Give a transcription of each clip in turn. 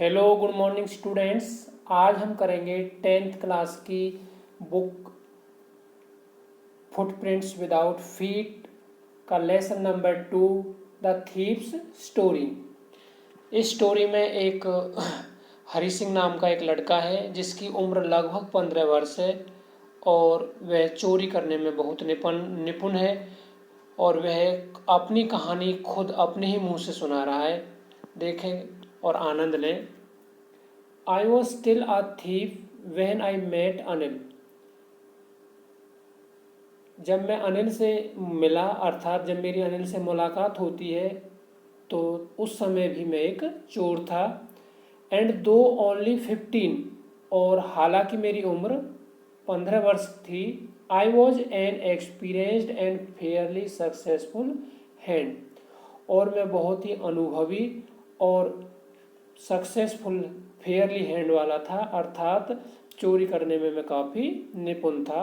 Hello good morning students. आज हम करेंगे 10th क्लास की बुक फुटप्रिंट्स विदाउट फीट का lesson number 2 the thieves story. इस स्टोरी में एक हरि सिंह नाम का एक लड़का है जिसकी उम्र लगभग 15 वर्ष है और वह चोरी करने में बहुत निपुण है और वह अपनी कहानी खुद अपने ही मुंह से सुना रहा है। देखें और आनंद लें। I was still a thief when I met Anil. जब मैं अनिल से मिला अर्थात जब मेरी अनिल से मुलाकात होती है तो उस समय भी मैं एक चोर था। एंड दो ओनली 15 और हालांकि मेरी उम्र 15 वर्ष थी। I was an experienced and Fairlie successful hand और मैं बहुत ही अनुभवी और सक्सेसफुल फेयरली हैंड वाला था अर्थात चोरी करने में मैं काफ़ी निपुण था।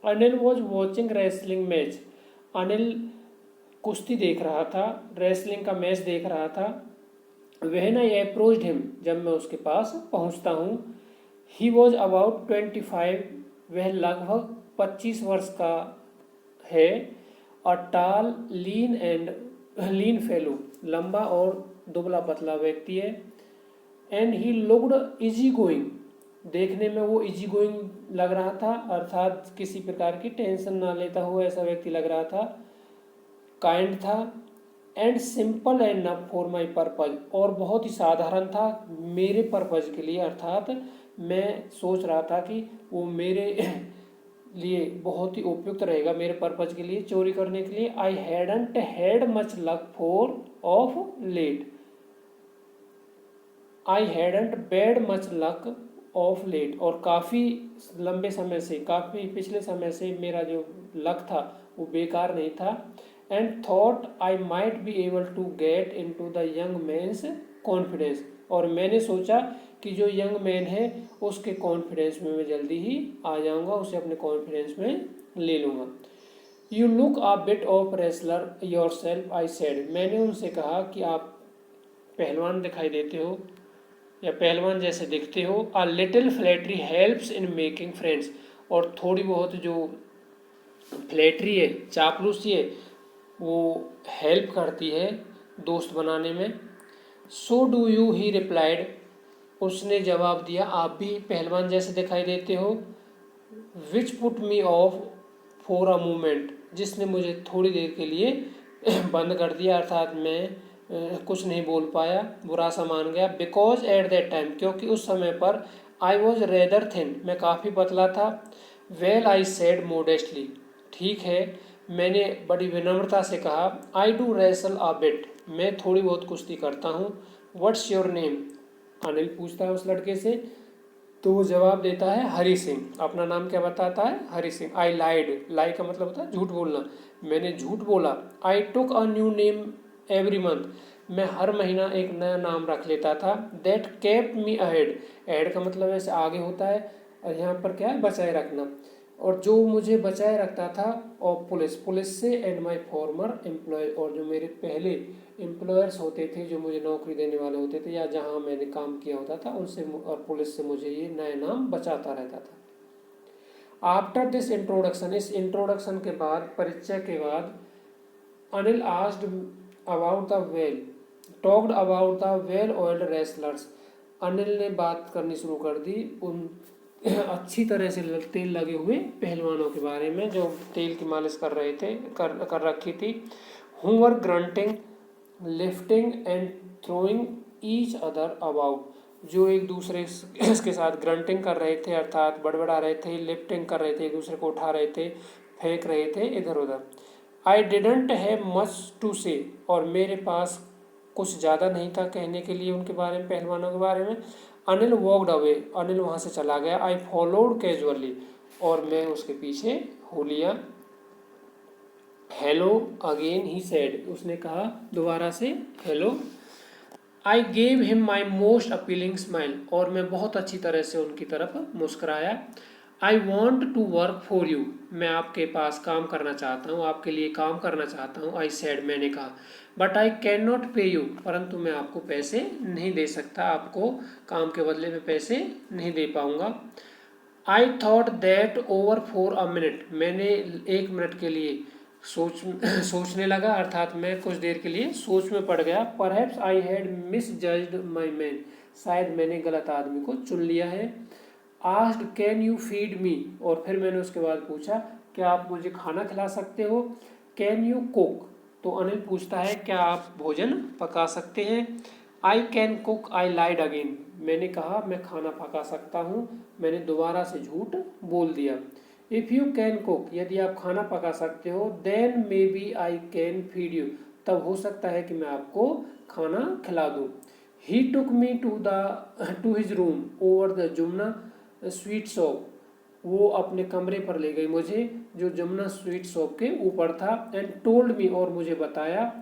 Anil was watching wrestling match. Anil कुश्ती देख रहा था, रेसलिंग का मैच देख रहा था। व्हेन आई अप्रोच्ड हिम, जब मैं उसके पास पहुंचता हूं। ही वॉज अबाउट 25, वह लगभग 25 वर्ष का है। अ टाल लीन फेलो, लंबा और दुबला पतला व्यक्ति है। And he looked easy going, देखने में वो इजी गोइंग लग रहा था अर्थात किसी प्रकार की टेंशन ना लेता हुआ ऐसा व्यक्ति लग रहा था। काइंड था and simple and enough for my purpose, और बहुत ही साधारण था मेरे पर्पज के लिए अर्थात मैं सोच रहा था कि वो मेरे लिए बहुत ही उपयुक्त रहेगा मेरे पर्पज के लिए, चोरी करने के लिए। I hadn't had much luck for of late, I hadn't bad much luck of late, और काफ़ी लंबे समय से काफ़ी पिछले समय से मेरा जो लक था वो बेकार नहीं था। And thought I might be able to get into the young man's confidence, और मैंने सोचा कि जो यंग मैन है उसके कॉन्फिडेंस में मैं जल्दी ही आ जाऊंगा, उसे अपने कॉन्फिडेंस में ले लूँगा। You look a bit of wrestler your self, I said, मैंने उनसे कहा कि आप पहलवान दिखाई देते हो या पहलवान जैसे दिखते हो। A little flattery helps in making friends, और थोड़ी बहुत जो फ्लैटरी है, चापलूसी है, वो हेल्प करती है दोस्त बनाने में। So do you, he replied, उसने जवाब दिया आप भी पहलवान जैसे दिखाई देते हो। Which put me of for a moment, जिसने मुझे थोड़ी देर के लिए बंद कर दिया अर्थात मैं कुछ नहीं बोल पाया, बुरा सा मान गया। बिकॉज एट दैट टाइम, क्योंकि उस समय पर आई वॉज रेदर थिन, मैं काफ़ी पतला था। वेल, आई सेड मोडेस्टली, ठीक है, मैंने बड़ी विनम्रता से कहा। I do wrestle a bit, मैं थोड़ी बहुत कुश्ती करता हूँ। व्हाट्स योर नेम, अनिल पूछता है उस लड़के से, तो वो जवाब देता है हरि सिंह, अपना नाम क्या बताता है, हरि सिंह। आई लाइड, लाई का मतलब होता है झूठ बोलना, मैंने झूठ बोला। I took a new name every month, मैं हर महीना एक नया नाम रख लेता था। दैट केप्ट मी अहेड, एड का मतलब ऐसे आगे होता है और यहाँ पर क्या है, बचाए रखना, और जो मुझे बचाए रखता था। और पुलिस से एंड माई फॉर्मर एम्प्लॉय, और जो मेरे पहले एम्प्लॉयर्स होते थे जो मुझे नौकरी देने वाले होते थे या जहाँ मैंने काम किया होता था उनसे और पुलिस से मुझे ये नए नाम बचाता रहता था। आफ्टर दिस इंट्रोडक्शन, इस इंट्रोडक्शन के बाद, परिचय के बाद, Anil asked about the well talked about the well oiled wrestlers, Anil ने बात करनी शुरू कर दी उन अच्छी तरह से तेल लगे हुए पहलवानों के बारे में जो तेल की मालिश कर रहे थे, कर रखी थी। Who were grunting lifting and throwing each other about, जो एक दूसरे के साथ ग्रंटिंग कर रहे थे अर्थात बड़बड़ा रहे थे, लिफ्टिंग कर रहे थे, एक दूसरे को उठा रहे थे, फेंक रहे थे इधर उधर। I didn't have much to say, और मेरे पास कुछ ज़्यादा नहीं था कहने के लिए उनके बारे में, पहलवानों के बारे में। अनिल वॉकड अवे, अनिल वहाँ से चला गया। आई फॉलोड कैजुअली, और मैं उसके पीछे हो लिया। हेलो अगेन, ही सेड, उसने कहा दोबारा से hello. I gave him my most appealing smile, और मैं बहुत अच्छी तरह से उनकी तरफ मुस्कुराया। I want to work for you, मैं आपके पास काम करना चाहता हूँ, आपके लिए काम करना चाहता हूँ। आई सेड, मैंने कहा। बट आई कैन नॉट पे यू, परंतु मैं आपको पैसे नहीं दे सकता, आपको काम के बदले में पैसे नहीं दे पाऊंगा। I thought that over for a minute, मैंने 1 मिनट के लिए सोचने लगा, अर्थात मैं कुछ देर के लिए सोच में पड़ गया। Perhaps I had miss judged my man, शायद मैंने गलत आदमी को चुन लिया है। Asked can you feed me, और फिर मैंने उसके बाद पूछा क्या आप मुझे खाना खिला सकते हो। कैन यू कुक, तो अनिल पूछता है क्या आप भोजन पका सकते हैं। I can cook I lied again, मैंने कहा मैं खाना पका सकता हूँ, मैंने दोबारा से झूठ बोल दिया। इफ़ यू कैन कुक, यदि आप खाना पका सकते हो, then maybe I can feed you, तब हो सकता है कि मैं आपको खाना खिला दूँ। He took me to his room over the Jamuna sweet shop, वो अपने कमरे पर ले गई मुझे जो जमुना स्वीट शॉप के ऊपर था। एंड टोल्ड मी, और मुझे बताया,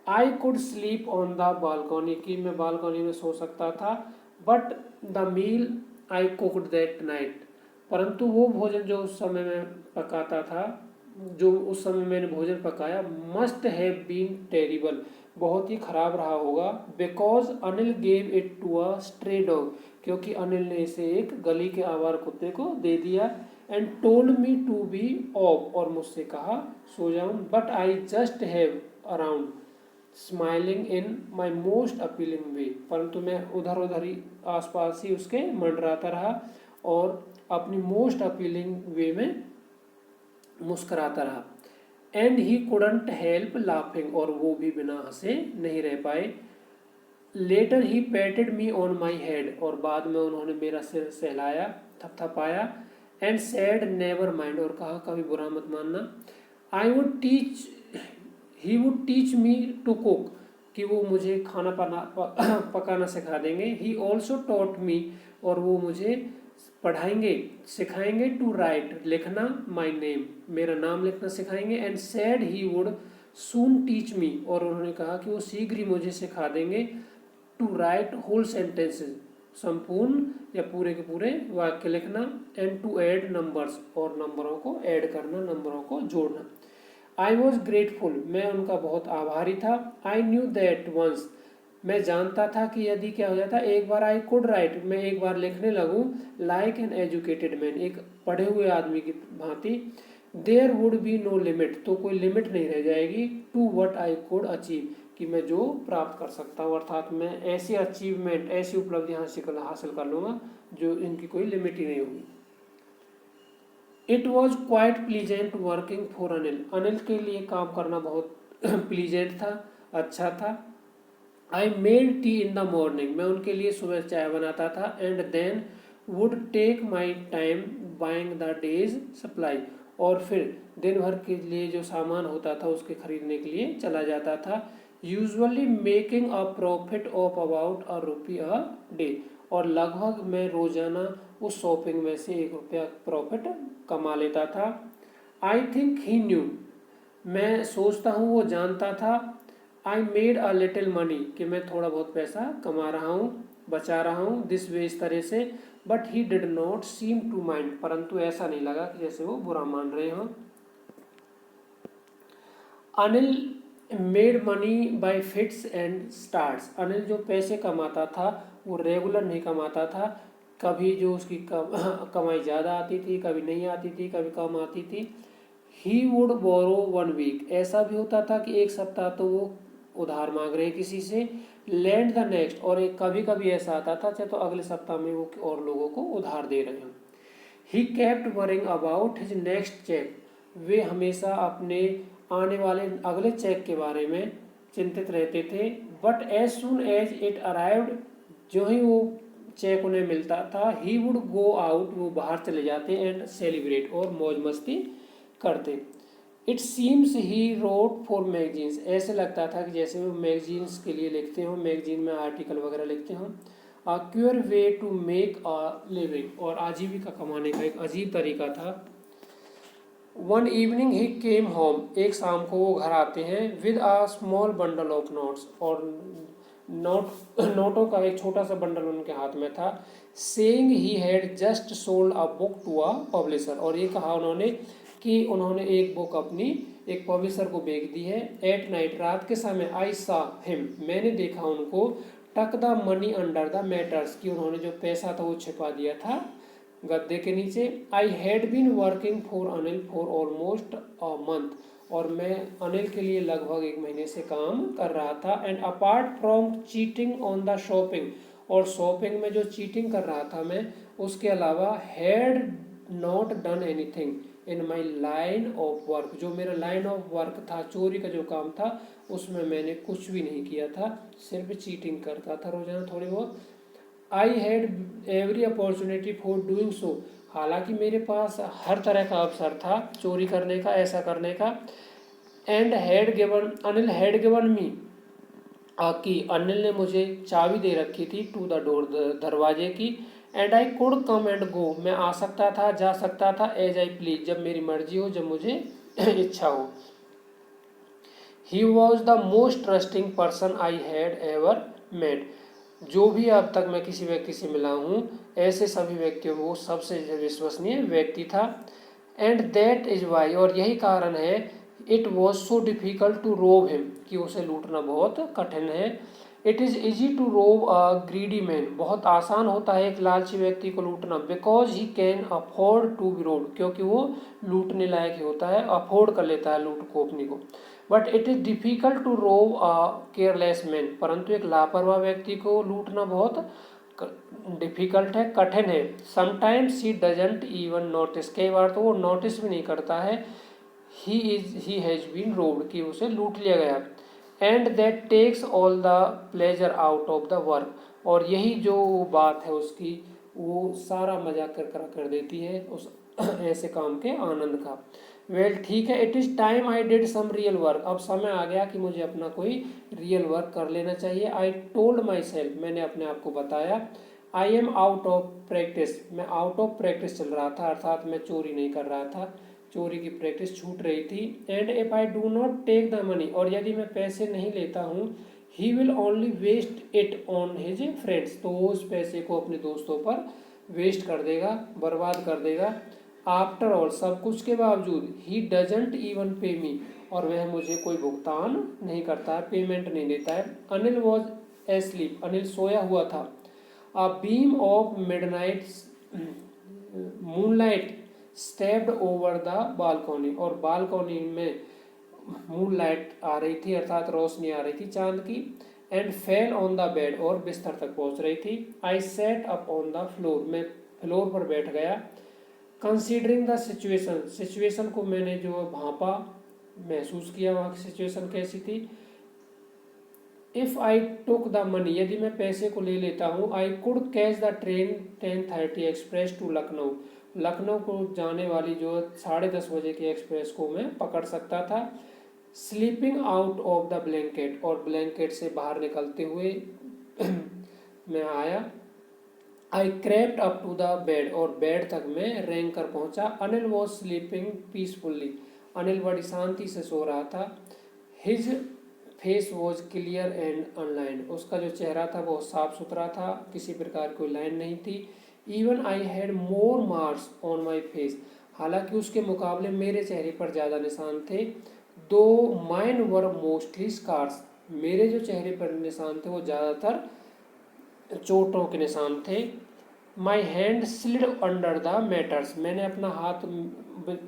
I could sleep on the balcony, कि मैं बालकनी में सो सकता था। But the meal I cooked that night, परंतु वो भोजन जो उस समय मैं पकाता था, जो उस समय मैंने भोजन पकाया, मस्ट हैव बीन टेरिबल, बहुत ही खराब रहा होगा। Because Anil gave it to a stray dog, क्योंकि अनिल ने इसे एक गली के आवारा कुत्ते को दे दिया। And told me to be off, और मुझसे कहा सो जाऊं। But I just have around smiling in my most appealing way, परंतु मैं उधर उधर ही आसपास ही उसके मंडराता रहा और अपनी मोस्ट अपीलिंग वे में मुस्कराता रहा। And he couldn't help laughing, और वो भी बिना हंसे नहीं रह पाए। Later he patted me on my head, और बाद में उन्होंने मेरा सिर सहलाया, थपथपाया। एंड सैड नेवर माइंड, और कहा कभी बुरा मत मानना। I would teach he would teach me to cook, कि वो मुझे खाना पकाना सिखा देंगे। ही ऑल्सो टॉट मी, और वो मुझे पढ़ाएंगे सिखाएंगे, टू राइट लिखना, माई नेम मेरा नाम लिखना सिखाएंगे। And sad he would soon teach me, और उन्होंने कहा कि वो शीघ्र ही मुझे सिखा देंगे, टू राइट होल सेंटेंसेज संपूर्ण या पूरे के पूरे वाक्य लिखना। एंड टू ऐड नंबर्स, और नंबरों को ऐड करना, नंबरों को जोड़ना। आई वॉज ग्रेटफुल, मैं उनका बहुत आभारी था। आई न्यू दैट वंस, मैं जानता था कि यदि क्या हो जाता, एक बार आई कुड राइट, मैं एक बार लिखने लगूं, लाइक एन एजुकेटेड मैन, एक पढ़े हुए आदमी की भांति, there would be no limit, तो कोई लिमिट नहीं रह जाएगी, to what I could achieve, कि मैं जो प्राप्त कर सकता हूँ, अर्थात मैं ऐसी अचीवमेंट, ऐसी उपलब्धि हासिल कर लूँगा जो इनकी कोई लिमिट ही नहीं होगी। It was quite pleasant working for Anil, Anil के लिए काम करना बहुत प्लीजेंट था, अच्छा था। I made tea in the morning, मैं उनके लिए सुबह चाय बनाता था। And then would take my time buying the day's supply, और फिर दिन भर के लिए जो सामान होता था उसके खरीदने के लिए चला जाता था। Usually making a profit of about ₹1 a day, और लगभग मैं रोजाना उस शॉपिंग में से ₹1 प्रॉफिट कमा लेता था। आई थिंक ही न्यू, मैं सोचता हूँ वो जानता था। I made a little money, कि मैं थोड़ा बहुत पैसा कमा रहा हूँ, बचा रहा हूँ, दिस वे, इस तरह से। But he did not seem to mind, परंतु ऐसा नहीं लगा कि जैसे वो बुरा मान रहे हों। Anil made money by fits and starts, Anil जो पैसे कमाता था वो रेगुलर नहीं कमाता था, कभी जो उसकी कमाई ज़्यादा आती थी, कभी नहीं आती थी, कभी कम आती थी। ही वुड बोरो 1 वीक, ऐसा भी होता था कि एक सप्ताह तो वो उधार मांग रहे किसी से। लैंड द नेक्स्ट, और एक कभी कभी ऐसा आता था चाहे तो अगले सप्ताह में वो और लोगों को उधार दे रहे हों। He kept worrying about his next cheque, वे हमेशा अपने आने वाले अगले चेक के बारे में चिंतित रहते थे। But as soon as it arrived, जो ही वो चेक उन्हें मिलता था, ही वुड गो आउट, वो बाहर चले जाते, एंड सेलिब्रेट, और मौज मस्ती करते। It seems he wrote for magazines, ऐसे लगता था कि जैसे वो मैगजीन्स के लिए लिखते हो, मैगजीन में आर्टिकल वगैरह लिखते हो। A queer way to make a living, और आजीविका कमाने का एक अजीब तरीका था। One evening he came home, एक शाम को वो घर आते हैं, with a small bundle of notes, और नोटों का एक छोटा सा बंडल उनके हाथ में था। Saying he had just sold a book to a publisher, और ये कहा उन्होंने कि उन्होंने एक बुक अपनी एक पब्लिशर को बेच दी है। एट नाइट, रात के समय, आई सा हिम, मैंने देखा उनको, टक the money under the matters, कि उन्होंने जो पैसा था वो छिपा दिया था गद्दे के नीचे। I had been working for Anil for almost a month, और मैं अनिल के लिए लगभग 1 महीने से काम कर रहा था। And apart from cheating on the shopping, और शॉपिंग में जो चीटिंग कर रहा था मैं, उसके अलावा had not done anything in my line of work, जो मेरा लाइन ऑफ वर्क था, चोरी का जो काम था, उसमें मैंने कुछ भी नहीं किया था, सिर्फ चीटिंग करता था रोजाना थोड़ी बहुत। I had every opportunity for doing so, हालांकि मेरे पास हर तरह का अवसर था चोरी करने का, ऐसा करने का। And had given, Anil had given me, कि अनिल ने मुझे चाबी दे रखी थी टू द डोर, दरवाजे की। And I could come and go, मैं आ सकता था, जा सकता था, एज आई प्लीज, जब मेरी मर्जी हो, जब मुझे इच्छा हो। He was the most trusting person I had ever met, जो भी अब तक मैं किसी व्यक्ति से मिला हूँ, ऐसे सभी व्यक्तियों में वो सबसे विश्वसनीय व्यक्ति था। एंड दैट इज वाई, और यही कारण है, it was so difficult to rob him, कि उसे लूटना बहुत कठिन है। It is easy to rob a greedy man, बहुत आसान होता है एक लालची व्यक्ति को लूटना। Because he can afford to be robbed, क्योंकि वो लूटने लायक ही होता है, अफोर्ड कर लेता है लूट को अपनी को। But it is difficult to rob a careless man, परंतु एक लापरवाह व्यक्ति को लूटना बहुत डिफिकल्ट है, कठिन है। Sometimes he doesn't even notice, कई बार तो वो नोटिस भी नहीं करता है ही हैज बीन रोब्ड, कि उसे लूट लिया गया। And that takes all the pleasure out of the work, और यही जो बात है उसकी, वो सारा मजा कर देती है उस ऐसे काम के आनंद का। वेल ठीक है, it is time I did some real work, अब समय आ गया कि मुझे अपना कोई रियल वर्क कर लेना चाहिए। आई टोल्ड माई सेल्फ, मैंने अपने आप को बताया। I am out of practice, मैं आउट ऑफ प्रैक्टिस चल रहा था, अर्थात मैं चोरी नहीं कर रहा था, चोरी की प्रैक्टिस छूट रही थी। And if I do not take the money, और यदि मैं पैसे नहीं लेता हूँ, he will only waste it on his friends, तो वो उस पैसे को अपने दोस्तों पर वेस्ट कर देगा, बर्बाद कर देगा। आफ्टर ऑल, सब कुछ के बावजूद, ही डजंट इवन पे मी, और वह मुझे कोई भुगतान नहीं करता है, पेमेंट नहीं देता है। अनिल वॉज एस्लीप, अनिल सोया हुआ था। A beam of midnight moonlight stepped over the balcony, और बालकोनी में मूनलाइट आ रही थी, अर्थात रोशनी आ रही थी चांद की। And fell on the bed, और बिस्तर तक पहुंच रही थी। I set up on the floor, मैं फ्लोर पर बैठ गया। कंसीडरिंग द सिचुएशन, सिचुएशन को मैंने जो भांपा, महसूस किया वहाँ की सिचुएशन कैसी थी। If I took the money, यदि मैं पैसे को ले लेता हूँ, I could catch the train 10:30 express to Lucknow, Lucknow को जाने वाली जो 10:30 बजे की एक्सप्रेस को मैं पकड़ सकता था। Sleeping out of the blanket, और ब्लैंकेट से बाहर निकलते हुए मैं आया। I crept up to the bed, और बेड तक मैं रेंग कर पहुंचा। Anil was sleeping peacefully, Anil बड़ी शांति से सो रहा था। His face was clear and unlined, उसका जो चेहरा था वो साफ सुथरा था, किसी प्रकार की कोई लाइन नहीं थी। Even I had more marks on my face, हालांकि उसके मुकाबले मेरे चेहरे पर ज़्यादा निशान थे। दो माइन वर मोस्टली स्कार्स, मेरे जो चेहरे पर निशान थे वो ज़्यादातर चोटों के निशान थे। My hand slid under the matters, मैंने अपना हाथ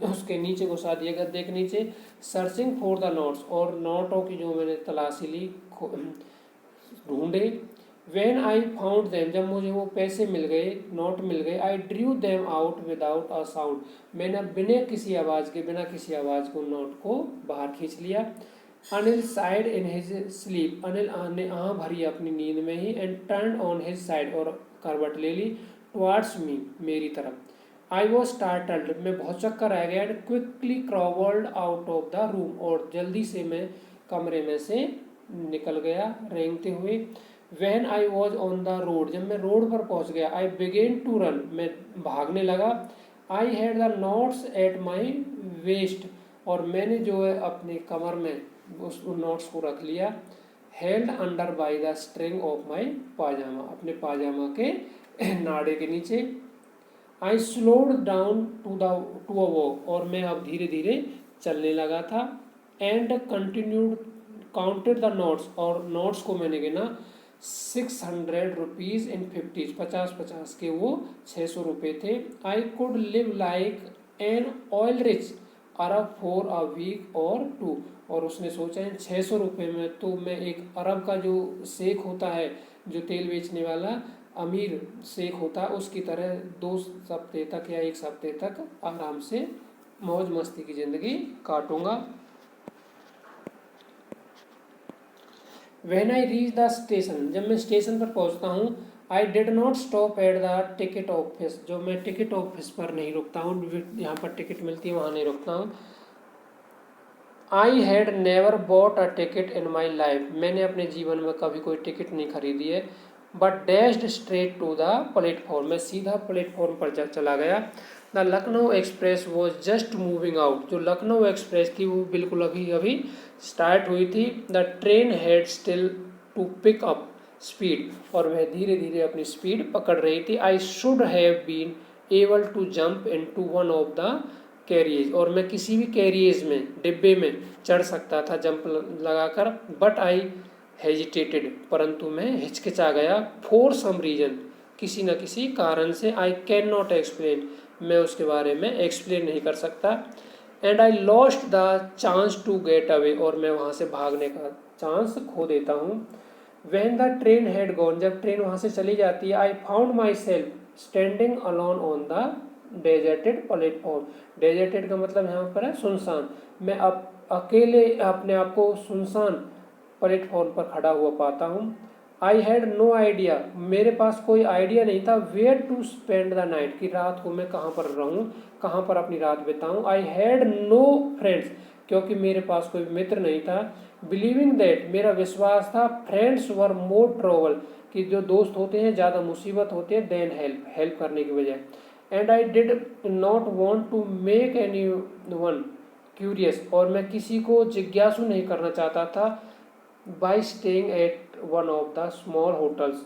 उसके नीचे घुसा दिया गद्दे के नीचे। सर्चिंग फॉर द नोट्स, और नोटों की जो मैंने तलाशी ली, ढूंढे। वेन आई फाउंड देम, जब मुझे वो पैसे मिल गए, नोट मिल गए। I drew them out without a sound, मैंने बिना किसी आवाज़ के नोट को बाहर खींच लिया। Anil sighed in his sleep, Anil ने आह भरी अपनी नींद में ही। And turn on his side, और करवट ले ली, टुवार्ड्स मी, मेरी तरफ। आई वॉज स्टार्टल्ड, मैं बहुत चक्कर आ गया। And quickly crawled out of the room, और जल्दी से मैं कमरे में से निकल गया रेंगते हुए। When I was on the road, जब मैं रोड पर पहुंच गया। आई बिगेन टू रन, मैं भागने लगा। I had the notes at my waste, और मैंने जो है अपनी कमर में उस नोट्स को रख लिया। Held under by the string of my pyjama, अपने पाजामा के नाड़े के नीचे। I slowed down to a walk, और मैं अब धीरे धीरे चलने लगा था। And continued counted the notes, और नोट्स को मैंने गिना 600 रुपीज़ इन 50, 50 के वो 600 रुपये थे। I could live like an oil rich Arab for a week or two, और उसने सोचा है 600 रुपये में तो मैं एक अरब का जो शेख होता है, जो तेल बेचने वाला अमीर शेख होता है, उसकी तरह 2 हफ्ते तक या 1 हफ्ते तक आराम से मौज मस्ती की ज़िंदगी काटूंगा। When I reach the station, जब मैं स्टेशन पर पहुंचता हूँ, आई did not stop at the ticket office, जो मैं टिकट ऑफिस पर नहीं रुकता हूँ, यहाँ पर टिकट मिलती है वहाँ नहीं रुकता हूँ। I had never bought a ticket in my life, मैंने अपने जीवन में कभी कोई टिकट नहीं खरीदी है। But dashed straight to the platform, मैं सीधा प्लेटफॉर्म पर चला गया। The Lucknow express was just moving out, जो लखनऊ एक्सप्रेस थी वो बिल्कुल अभी अभी स्टार्ट हुई थी। The train had still to pick up speed, और वह धीरे धीरे अपनी स्पीड पकड़ रही थी। I should have been able to jump into one of the carriage, और मैं किसी भी कैरियज में, डिब्बे में चढ़ सकता था जंप लगाकर। बट आई हेजिटेटेड, परंतु मैं हिचकिचा गया। फॉर सम रीजन, किसी न किसी कारण से। आई कैन नॉट एक्सप्लेन, मैं उसके बारे में एक्सप्लेन नहीं कर सकता। And I lost the chance to get away, और मैं वहाँ से भागने का चांस खो देता हूँ। When the train had gone, जब ट्रेन वहाँ से चली जाती है, I found my self standing alone on the deserted platform. Deserted का मतलब यहाँ पर है सुनसान, मैं अब अकेले अपने आप को सुनसान प्लेटफॉर्म पर खड़ा हुआ पाता हूँ। आई हैड नो आइडिया, मेरे पास कोई आइडिया नहीं था। Where to spend the night, कि रात को मैं कहाँ पर रहूँ, कहाँ पर अपनी रात बिताऊँ। आई हैड नो फ्रेंड्स, क्योंकि मेरे पास कोई मित्र नहीं था। बिलीविंग दैट, मेरा विश्वास था, फ्रेंड्स वर मोर ट्रबल, कि जो दोस्त होते हैं ज़्यादा मुसीबत होती है देन हेल्प, हेल्प करने की वजह। And I did not want to make anyone curious, और मैं किसी को जिज्ञासु नहीं करना चाहता था। By staying at one of the small hotels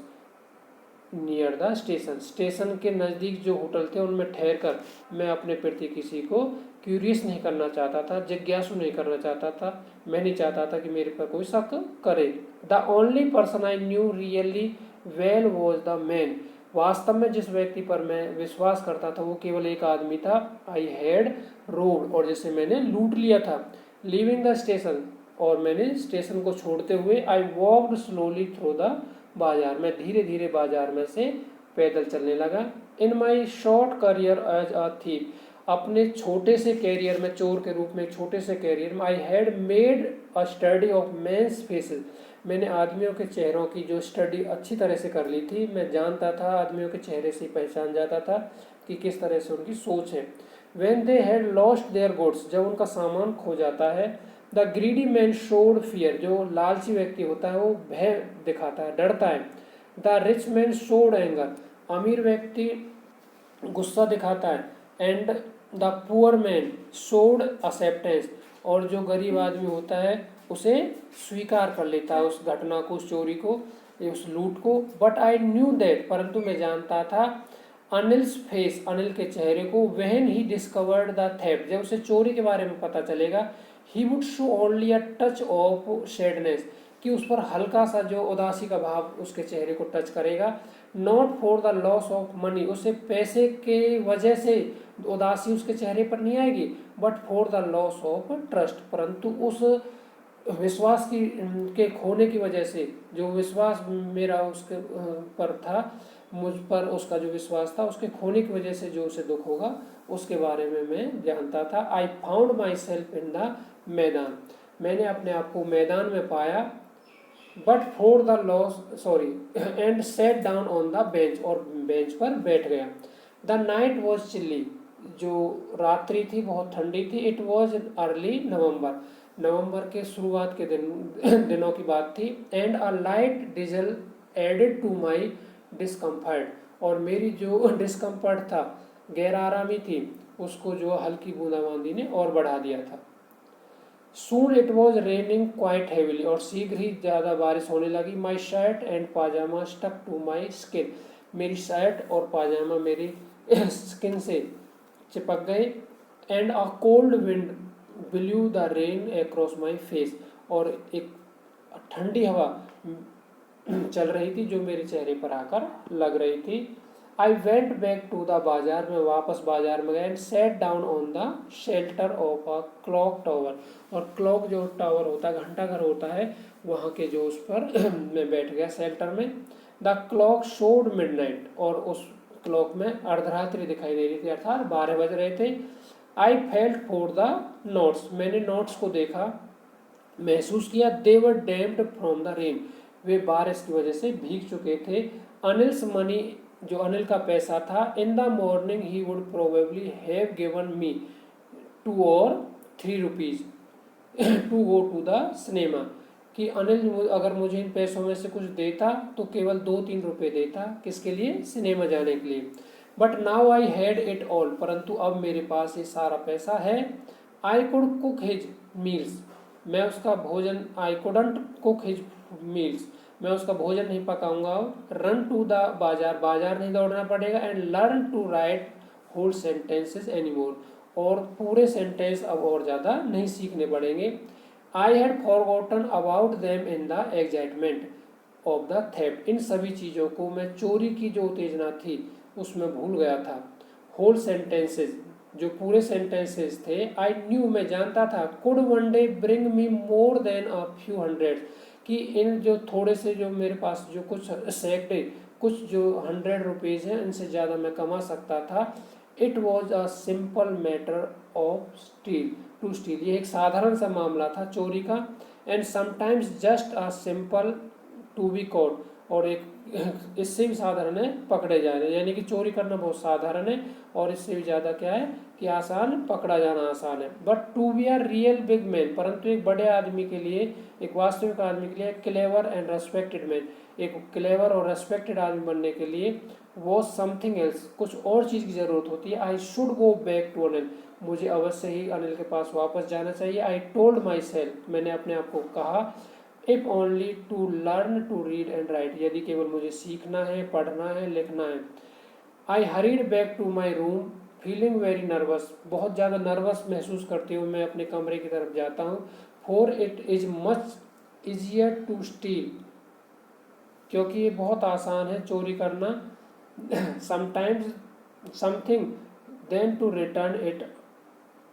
near the station, station के नज़दीक जो होटल थे उनमें ठहर कर मैं अपने प्रति किसी को क्यूरियस नहीं करना चाहता था, जिज्ञासु नहीं करना चाहता था। मैं नहीं चाहता था कि मेरे पर कोई शक करे। The only person I knew really well was the man, वास्तव में जिस व्यक्ति पर मैं विश्वास करता था वो केवल एक आदमी था। आई हैड रोड, और जिसे मैंने लूट लिया था। लीविंग द स्टेशन, और मैंने स्टेशन को छोड़ते हुए। I walked slowly through the bazaar, मैं धीरे धीरे बाजार में से पैदल चलने लगा। In my short career as a thief, अपने छोटे से कैरियर में, चोर के रूप में एक छोटे से कैरियर में। I had made a study of men's faces, मैंने आदमियों के चेहरों की जो स्टडी अच्छी तरह से कर ली थी। मैं जानता था, आदमियों के चेहरे से पहचान जाता था कि किस तरह से उनकी सोच है। When they had lost their goods, जब उनका सामान खो जाता है। The greedy man showed fear, जो लालची व्यक्ति होता है वो भय दिखाता है, डरता है। The rich man showed anger, अमीर व्यक्ति गुस्सा दिखाता है। And the poor man showed acceptance, और जो गरीब आदमी होता है उसे स्वीकार कर लेता है उस घटना को, उस चोरी को, उस लूट को। बट आई न्यू दैट, परंतु मैं जानता था, अनिल्स फेस, अनिल के चेहरे को। When he discovered the theft, जब उसे चोरी के बारे में पता चलेगा। He would show only a touch of sadness, कि उस पर हल्का सा जो उदासी का भाव उसके चेहरे को टच करेगा। Not for the loss of money, उसे पैसे के वजह से उदासी उसके चेहरे पर नहीं आएगी। But for the loss of trust, परंतु उस विश्वास की के खोने की वजह से, जो विश्वास मेरा उसके पर था, मुझ पर उसका जो विश्वास था उसके खोने की वजह से जो उसे दुख होगा उसके बारे में मैं जानता था। I found my self in the मैदान, मैंने अपने आप को मैदान में पाया। But for the loss sorry and sat down on the bench, और बेंच पर बैठ गया। द नाइट वॉज चिल्ली, जो रात्रि थी बहुत ठंडी थी। इट वॉज अर्ली नवंबर, नवंबर के शुरुआत के दिनों की बात थी। And a light drizzle added to my discomfort, और मेरी जो डिस्कम्फर्ट था, गैर आरामी थी, उसको जो हल्की बूंदाबांदी ने और बढ़ा दिया था। Soon it was raining quite heavily, और शीघ्र ही ज़्यादा बारिश होने लगी। My shirt and pyjama stuck to my skin, मेरी शर्ट और पाजामा मेरी स्किन से चिपक गए। And a cold wind blew the rain across my face, और एक ठंडी हवा चल रही थी जो मेरे चेहरे पर आकर लग रही थी। I went back to the bazaar, मैं वापस बाजार में गया, and sat down on the shelter of a clock tower, और क्लॉक जो टावर होता है, घंटा घर होता है, वहाँ के जो उस पर मैं बैठ गया शेल्टर में। द क्लॉक शोड मिडनाइट, और उस क्लॉक में अर्धरात्रि दिखाई दे रही थी, अर्थात 12 बज रहे थे। I felt for the notes, मैंने नोट्स को देखा, महसूस किया। दे वर डैम्ड फ्रॉम द रेन, वे बारिश की वजह से भीग चुके थे। अनिल्स मनी, जो अनिल का पैसा था, in the morning he would probably have given me 2 or 3 rupees to go to the cinema, कि अनिल अगर मुझे इन पैसों में से कुछ देता तो केवल 2-3 रुपए देता, किसके लिए, सिनेमा जाने के लिए। But now I had it all, परंतु अब मेरे पास ये सारा पैसा है। I could cook his meals, मैं उसका भोजन, I couldn't cook his meals, मैं उसका भोजन नहीं पकाऊंगा। रन टू द बाजार, बाजार नहीं दौड़ना पड़ेगा। And learn to write whole sentences anymore, और पूरे सेंटेंस अब और ज़्यादा नहीं सीखने पड़ेंगे। I had forgotten about them in the excitement of the theft, इन सभी चीज़ों को मैं चोरी की जो उत्तेजना थी उसमें भूल गया था। होल सेंटेंसेस, जो पूरे सेंटेंसेस थे, आई न्यू, मैं जानता था, could one day bring me more than a few hundred, कि इन जो थोड़े से जो मेरे पास जो कुछ सैकड़े, कुछ जो 100 रुपीज़ हैं, इनसे ज़्यादा मैं कमा सकता था। It was a simple matter of steal to steal, ये एक साधारण सा मामला था चोरी का। And sometimes just a simple to be caught, और एक इससे भी साधारण है पकड़े जाने, यानी कि चोरी करना बहुत साधारण है, और इससे भी ज़्यादा क्या है कि आसान, पकड़ा जाना आसान है। But to be a real big man, परंतु एक बड़े आदमी के लिए, एक वास्तविक आदमी के लिए, क्लेवर एंड रेस्पेक्टेड मैन, एक क्लेवर और रेस्पेक्टेड आदमी बनने के लिए वो समथिंग एल्स, कुछ और चीज़ की ज़रूरत होती है। I should go back to Anil, मुझे अवश्य ही अनिल के पास वापस जाना चाहिए। आई टोल्ड माई सेल्फ, मैंने अपने आप को कहा, if only to learn to read and write, यदि केवल मुझे सीखना है, पढ़ना है, लिखना है। I hurried back to my room feeling very nervous, बहुत ज़्यादा नर्वस महसूस करते हुए मैं अपने कमरे की तरफ जाता हूँ। For it is much easier to steal, क्योंकि ये बहुत आसान है चोरी करना, sometimes something than to return it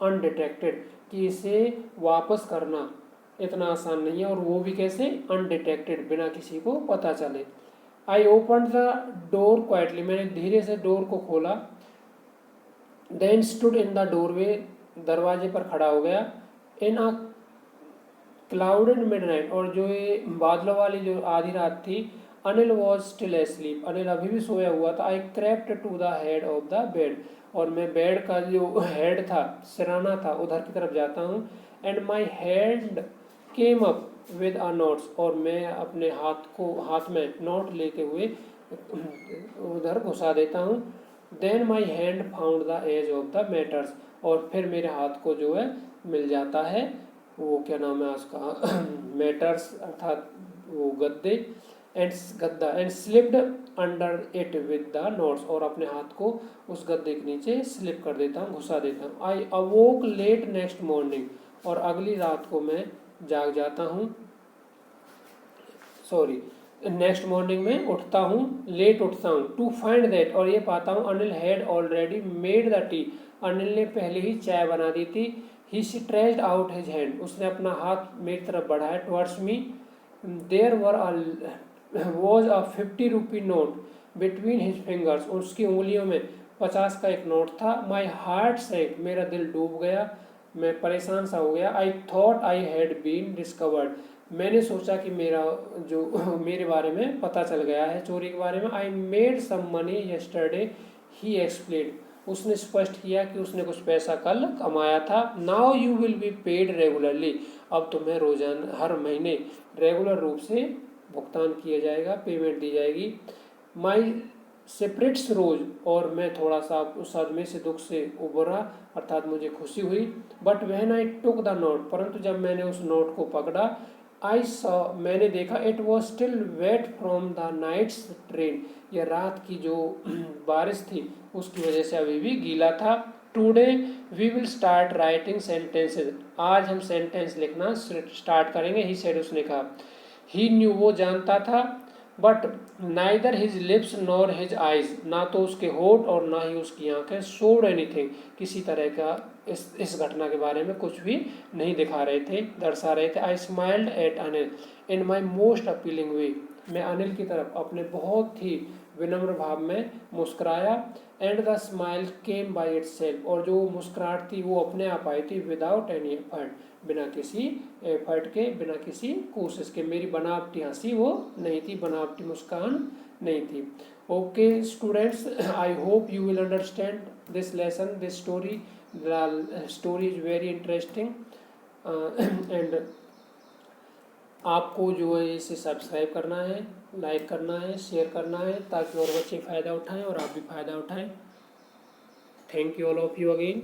undetected, कि इसे वापस करना इतना आसान नहीं है, और वो भी कैसे, अनडिटेक्टेड, बिना किसी को पता चले। I open the door quietly, मैंने धीरे से डोर को खोला। Then stood in the doorway, दरवाजे पर खड़ा हो गया। इन अ क्लाउडेड मिडनाइट, और जो ये बादलों वाली जो आधी रात थी, Anil was still asleep, Anil अभी भी सोया हुआ था। I crept to the head of the bed, और मैं बेड का जो हेड था, सिराना था, उधर की तरफ जाता हूँ। And my hand came up with a notes, और मैं अपने हाथ में नोट लेते हुए उधर घुसा देता हूँ। Then my hand found the edge of the mattress, और फिर मेरे हाथ को जो है मिल जाता है वो, क्या नाम है उसका, मैटर्स, अर्थात वो गद्दे, एंड गद्दा, and slipped under it with the notes, और अपने हाथ को उस गद्दे के नीचे स्लिप कर देता हूँ, घुसा देता हूँ। आई अवोक लेट नेक्स्ट मॉर्निंग, और अगली रात को मैं जाग जाता हूँ, सॉरी नेक्स्ट मॉर्निंग में उठता हूँ, लेट उठता हूँ। टू फाइंड दैट, और ये पाता हूँ, Anil had already made the tea, Anil ने पहले ही चाय बना दी थी। He stretched out his hand, उसने अपना हाथ मेरी तरफ बढ़ाया, towards me. There was a 50 rupee note between his fingers, उसकी उंगलियों में 50 का एक नोट था। माई हार्ट सैंक, मेरा दिल डूब गया, मैं परेशान सा हो गया। I thought I had been discovered, मैंने सोचा कि मेरा जो मेरे बारे में पता चल गया है, चोरी के बारे में। I made some money yesterday, he explain, उसने स्पष्ट किया कि उसने कुछ पैसा कल कमाया था। Now you will be paid regularly, अब तुम्हें रोजाना, हर महीने रेगुलर रूप से भुगतान किया जाएगा, पेमेंट दी जाएगी। माई सेपरेट्स रोज, और मैं थोड़ा सा उस सदमे से, दुख से उभरा, अर्थात मुझे खुशी हुई। But when I took the note, परंतु जब मैंने उस नोट को पकड़ा, आई सॉ, मैंने देखा, it was still wet from the night's train, यह रात की जो बारिश थी उसकी वजह से अभी भी गीला था। Today we will start writing sentences, आज हम सेंटेंस लिखना स्टार्ट करेंगे। ही सेड, उसने कहा। ही न्यू, वो जानता था। But neither his lips nor his eyes, ना तो उसके होठ और ना ही उसकी आंखें शोड एनीथिंग, किसी तरह का इस घटना के बारे में कुछ भी नहीं दिखा रहे थे, दर्शा रहे थे। I smiled at Anil in my most appealing way, मैं अनिल की तरफ अपने बहुत ही विनम्र भाव में मुस्कुराया। And the smile came by it self, और जो मुस्कुराहट थी वो अपने आप आई थी, विदाउट एनी एफर्ट, बिना किसी एफर्ट के, बिना किसी कोशिश के। मेरी बनावटी हंसी वो नहीं थी, बनावटी मुस्कान नहीं थी। Okay students, I hope you will understand this lesson, this story. The story is very interesting and आपको जो है इसे सब्सक्राइब करना है, लाइक करना है, शेयर करना है, ताकि और बच्चे फ़ायदा उठाएं और आप भी फ़ायदा उठाएं। Thank you all of you again.